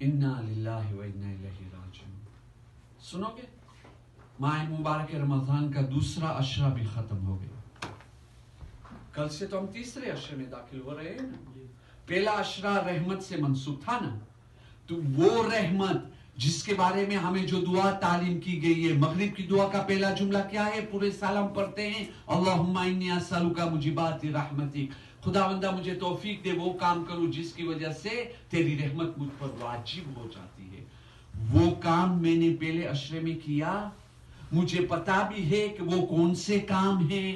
انا للہ و انا الیہ راجعون. سنو گے؟ ماہ مبارک رمضان کا دوسرا عشرہ بھی ختم ہو گیا. کل سے تو ہم تیسرے عشرے میں داخل ہو رہے ہیں نا. پہلا عشرہ رحمت سے منسوب تھا نا. تو وہ رحمت جس کے بارے میں ہمیں جو دعا تعلیم کی گئی ہے، مغرب کی دعا کا پہلا جملہ کیا ہے؟ پورے سال ہم پڑھتے ہیں اللہم انی اسألک موجبات رحمتک. خداوندہ مجھے توفیق دے وہ کام کروں جس کی وجہ سے تیری رحمت مجھ پر واجب ہو جاتی ہے. وہ کام میں نے پہلے عشرے میں کیا. مجھے پتا بھی ہے کہ وہ کون سے کام ہیں،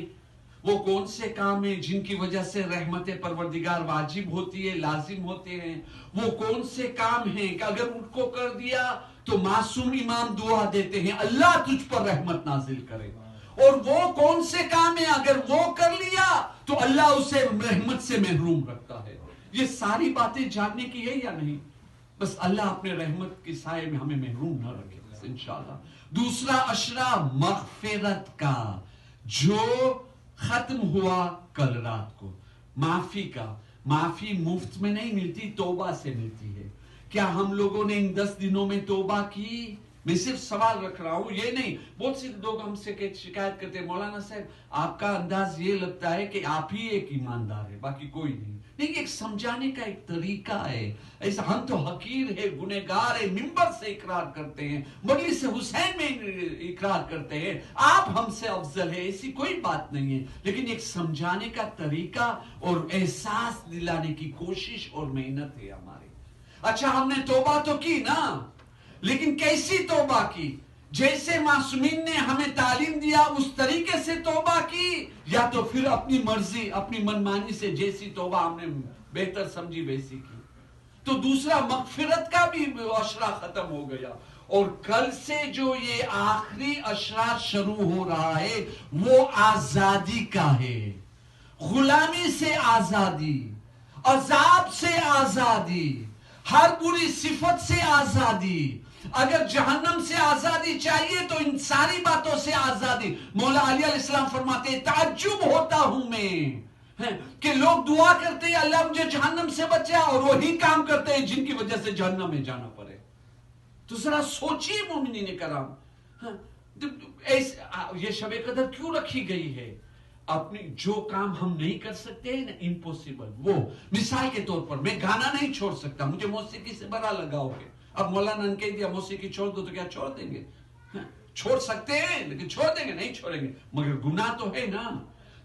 وہ کون سے کام ہیں جن کی وجہ سے رحمت پروردگار واجب ہوتی ہے، لازم ہوتے ہیں. وہ کون سے کام ہیں کہ اگر ان کو کر دیا تو معصوم امام دعا دیتے ہیں اللہ تجھ پر رحمت نازل کرے. اور وہ کون سے کام ہیں اگر وہ کر لیا تو اللہ اسے رحمت سے محروم رکھتا ہے. یہ ساری باتیں جاننے کی ہے یا نہیں؟ بس اللہ اپنے رحمت کے سائے میں ہمیں محروم نہ رکھے انشاءاللہ. دوسرا عشرہ مغفرت کا جو ختم ہوا کل رات کو. معافی کا. معافی مفت میں نہیں ملتی، توبہ سے ملتی ہے. کیا ہم لوگوں نے ان 10 دنوں میں توبہ کی؟ میں صرف سوال رکھ رہا ہوں، یہ نہیں. بہت سے لوگ ہم سے شکایت کرتے ہیں مولانا صاحب آپ کا انداز یہ لگتا ہے کہ آپ ہی ایک ایماندار ہے باقی کوئی نہیں. نہیں، ایک سمجھانے کا ایک طریقہ ہے. ایسا ہم تو حقیر ہے، گنہگار ہے، منبر سے اقرار کرتے ہیں، مجلس حسین میں اقرار کرتے ہیں آپ ہم سے افضل ہے، ایسی کوئی بات نہیں ہے. لیکن ایک سمجھانے کا طریقہ اور احساس دلانے کی کوشش اور محنت ہے ہماری. اچھا ہم نے توبہ تو کی نا، لیکن کیسی توبہ کی؟ جیسے معصومین نے ہمیں تعلیم دیا اس طریقے سے توبہ کی، یا تو پھر اپنی مرضی اپنی منمانی سے جیسی توبہ ہم نے بہتر سمجھی ویسی کی. تو دوسرا مغفرت کا بھی عشرہ ختم ہو گیا. اور کل سے جو یہ آخری عشرہ شروع ہو رہا ہے وہ آزادی کا ہے. غلامی سے آزادی، عذاب سے آزادی، ہر بری صفت سے آزادی. اگر جہنم سے آزادی چاہیے تو ان ساری باتوں سے آزادی. مولا علی علیہ السلام فرماتے ہیں تعجب ہوتا ہوں میں کہ لوگ دعا کرتے ہیں اللہ مجھے جہنم سے بچا، اور وہی کام کرتے ہیں جن کی وجہ سے جہنم میں جانا پڑے. تو ذرا سوچیے مومنین کرام، یہ شب قدر کیوں رکھی گئی ہے؟ اپنی جو کام ہم نہیں کر سکتے نا امپوسیبل، وہ مثال کے طور پر میں گانا نہیں چھوڑ سکتا، مجھے موسیقی سے بڑا لگاؤ ہے. اب مولانا نے کہہ دیا موسیقی چھوڑ دو تو کیا چھوڑ دیں گے؟ چھوڑ سکتے ہیں لیکن چھوڑ دیں گے؟ نہیں چھوڑیں گے، مگر گناہ تو ہے نا.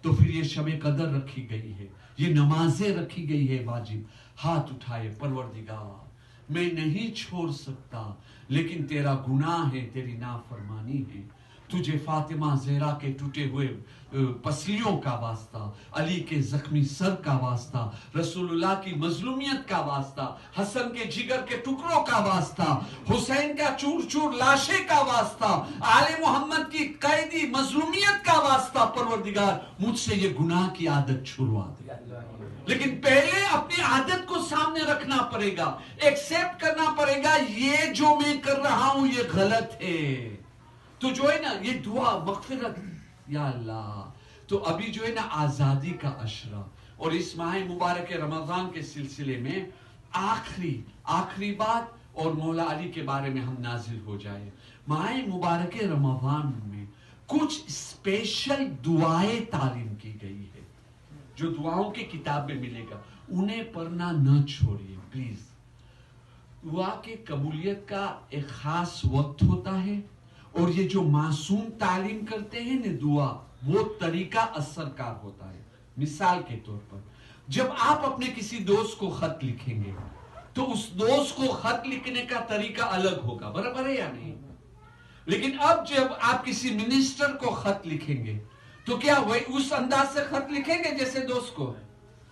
تو پھر یہ شب قدر رکھی گئی ہے، یہ نمازیں رکھی گئی ہے واجب. ہاتھ اٹھائے پروردگار میں نہیں چھوڑ سکتا لیکن تیرا گناہ ہے، تیری نافرمانی ہے. تجھے فاطمہ زہرا کے ٹوٹے ہوئے پسلیوں کا واسطہ، علی کے زخمی سر کا واسطہ، رسول اللہ کی مظلومیت کا واسطہ، حسن کے جگر کے ٹکڑوں کا واسطہ، حسین کا چور چور لاشے کا واسطہ، آل محمد کی قیدی مظلومیت کا واسطہ پروردگار مجھ سے یہ گناہ کی عادت چھڑوا دے. لیکن پہلے اپنی عادت کو سامنے رکھنا پڑے گا، ایکسیپٹ کرنا پڑے گا یہ جو میں کر رہا ہوں یہ غلط ہے. تو جو ہے نا یہ دعا مغفرت یا اللہ. تو ابھی جو ہے نا آزادی کا عشرہ، اور اس ماہ مبارک رمضان کے سلسلے میں آخری بات اور مولا علی کے بارے میں ہم نازل ہو جائے. ماہ مبارک رمضان میں کچھ اسپیشل دعائیں تعلیم کی گئی ہے جو دعاؤں کی کتاب میں ملے گا، انہیں پڑھنا نہ چھوڑیے پلیز. دعا کے قبولیت کا ایک خاص وقت ہوتا ہے، اور یہ جو معصوم تعلیم کرتے ہیں نا دعا، وہ طریقہ اثر کار ہوتا ہے. مثال کے طور پر جب آپ اپنے کسی دوست کو خط لکھیں گے تو اس دوست کو خط لکھنے کا طریقہ الگ ہوگا، برابر ہے یا نہیں؟ لیکن اب جب آپ کسی منسٹر کو خط لکھیں گے تو کیا وہی اس انداز سے خط لکھیں گے جیسے دوست کو؟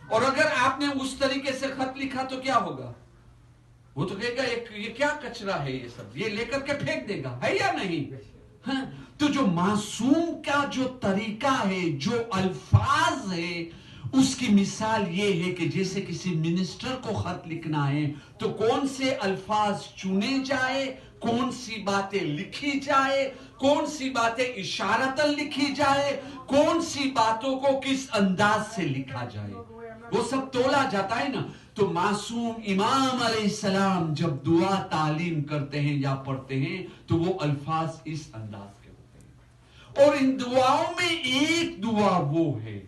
اور اگر آپ نے اس طریقے سے خط لکھا تو کیا ہوگا؟ وہ تو کہے گا یہ کیا کچرا ہے، یہ سب یہ لے کر کے پھینک دے گا، ہے یا نہیں؟ تو جو معصوم کا جو طریقہ ہے، جو الفاظ ہے، اس کی مثال یہ ہے کہ جیسے کسی منسٹر کو خط لکھنا ہے تو کون سے الفاظ چنے جائے، کون سی باتیں لکھی جائے، کون سی باتیں اشارتاً لکھی جائے، کون سی باتوں کو کس انداز سے لکھا جائے، وہ سب تولا جاتا ہے نا. تو معصوم امام علیہ السلام جب دعا تعلیم کرتے ہیں یا پڑھتے ہیں تو وہ الفاظ اس انداز کے ہوتے ہیں. اور ان دعاؤں میں ایک دعا وہ ہے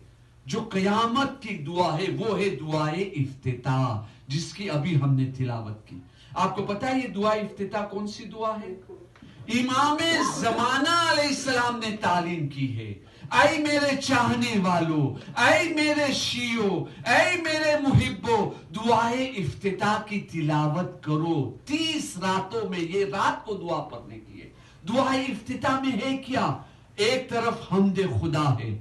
جو قیامت کی دعا ہے، وہ ہے دعائے افتتاح، جس کی ابھی ہم نے تلاوت کی. آپ کو پتا ہے یہ دعائے افتتاح کون سی دعا ہے؟ امام زمانہ علیہ السلام نے تعلیم کی ہے. اے میرے چاہنے والو، اے میرے شیعو، اے میرے محبو، دعائے افتتاح کی تلاوت کرو. 30 راتوں میں، یہ رات کو دعا پڑھنے کی ہے. دعائے افتتاح میں ہے کیا؟ ایک طرف حمد خدا ہے،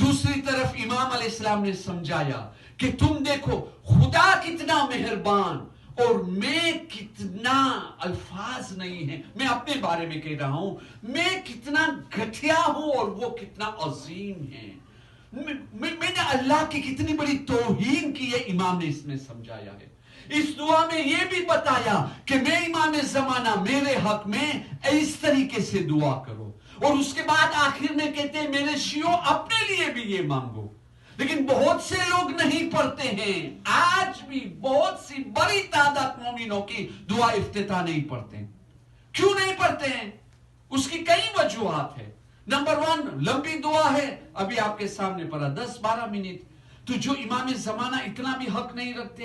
دوسری طرف امام علیہ السلام نے سمجھایا کہ تم دیکھو خدا کتنا مہربان اور میں کتنا، الفاظ نہیں ہیں، میں اپنے بارے میں کہہ رہا ہوں، میں کتنا گھٹیا ہوں اور وہ کتنا عظیم ہے. میں نے اللہ کی کتنی بڑی توہین کی ہے، امام نے اس میں سمجھایا ہے. اس دعا میں یہ بھی بتایا کہ میں امام زمانہ، میرے حق میں اس طریقے سے دعا کرو. اور اس کے بعد آخر میں کہتے ہیں میرے شیعوں اپنے لیے بھی یہ مانگو. لیکن بہت سے لوگ نہیں پڑھتے ہیں، آج بھی بہت سی بڑی تعداد مومنوں کی دعا افتتاح نہیں پڑھتے ہیں. کیوں نہیں پڑھتے ہیں؟ اس کی کئی وجوہات ہے. نمبر 1، لمبی دعا ہے، ابھی آپ کے سامنے پڑھا 10-12 منٹ. تو جو امام زمانہ اتنا بھی حق نہیں رکھتے